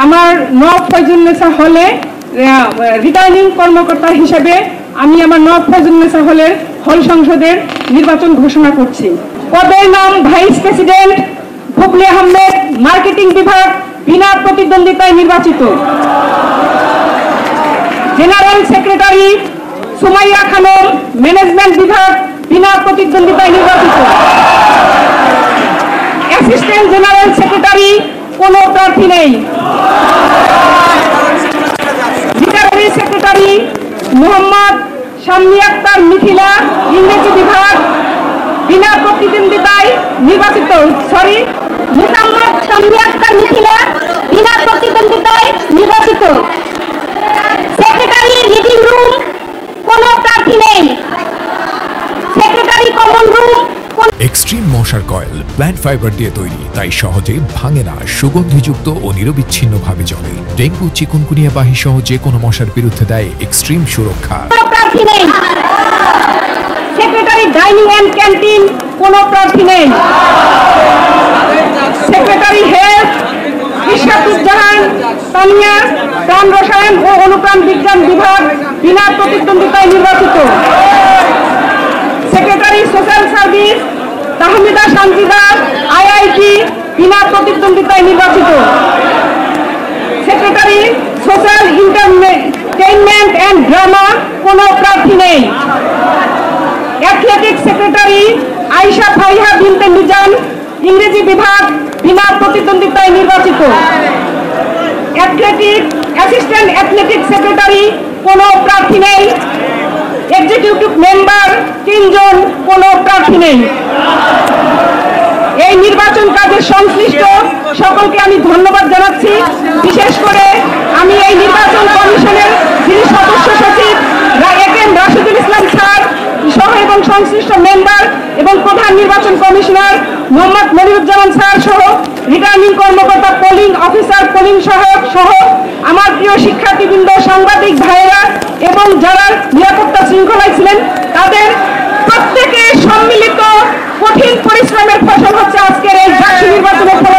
আমার নওয়াব ফয়জুন্নেসা হলে রিটার্নিং কর্মকর্তা হিসেবে আমি আমার নওয়াব ফয়জুন্নেসা হলের হল সংসদের নির্বাচন ঘোষণা করছি। পদের নাম vice president Bubly Ahmed, marketing বিভাগ, বিনা প্রতিদ্বন্দ্বিতায় নির্বাচিত। General secretary Sumaiya Khanam, management বিভাগ, বিনা প্রতিদ্বন্দ্বিতায় নির্বাচিত। অ্যাসিস্ট্যান্ট জেনারেল সেক্রেটারি কোনো প্রার্থী নেই। লিটারারি সেক্রেটারি মোহাম্মদ শাম্মী আক্তার মিথিলা, ইংরেজি বিভাগ, বিনা প্রতিদ্বন্দ্বিতায় নির্বাচিত। মোহাম্মদ শাম্মী আক্তার মিথিলা, বিনা প্রতিদ্বন্দ্বিতায় নির্বাচিত। সেক্রেটারি রিডিং রুম কোনো প্রার্থী নেই। সেক্রেটারি কমন রুম এক্সট্রিম মশার কয়েল প্ল্যান্ট ফাইবার দিয়ে তৈরি, তাই সহজে ভাঙে না, সুগন্ধিযুক্ত ও নিরবিচ্ছিন্নভাবে জ্বলে। ডেঙ্গু, চিকুনগুনিয়া বাহি সহ যে কোনো মশার বিরুদ্ধে দেয় এক্সট্রিম সুরক্ষা। প্রার্থী নেই। সেক্রেটারি ডাইনিং এন্ড ক্যান্টিন কোনো প্রার্থী নেই। সেক্রেটারি হেলথ ইশরাতুজ্জাহান তানিয়া, প্রাণ রসায়ন ও অনুপ্রাণ বিজ্ঞান বিভাগ, বিনা প্রতিদ্বন্দ্বিতায় নির্বাচিত। Secretary social service Tahmida Shantida, IIT, বিনা প্রতিদ্বন্দ্বিতায় নির্বাচিত। Secretary social entertainment and drama কোনো প্রার্থী নেই। অ্যাথলেটিক্স সেক্রেটারি আয়েশা ফারিহা বিনতে মিজান, ইংরেজি বিভাগ, বিনা প্রতিদ্বন্দ্বিতায় নির্বাচিত। অ্যাসিস্ট্যান্ট অ্যাথলেটিক্স সেক্রেটারি কোনো প্রার্থী নেই। এক্সিকিউটিভ মেম্বার 3 জন, কোনো প্রার্থী নেই। এই নির্বাচন কাজে সংশ্লিষ্ট সকলকে আমি ধন্যবাদ জানাচ্ছি। বিশেষ করে আমি এই নির্বাচন কমিশনের যিনি সদস্য সচিব একেএম রাশিদুল ইসলাম স্যার সহ এবং সংশ্লিষ্ট মেম্বার এবং প্রধান নির্বাচন কমিশনার মোহাম্মদ মনিরুজ্জামান স্যার সহ রিটার্নিং কর্মকর্তা, পোলিং অফিসার, পোলিং সহায়ক সহ আমার প্রিয় শিক্ষার্থীবৃন্দ, সাংবাদিক ভাইয়েরা এবং যারা নিরাপত্তা শৃঙ্খলায় ছিলেন, তাদের প্রত্যেকের সম্মিলিত কঠিন পরিশ্রমের ফসল হচ্ছে আজকের এই জাতীয় নির্বাচনের ফল।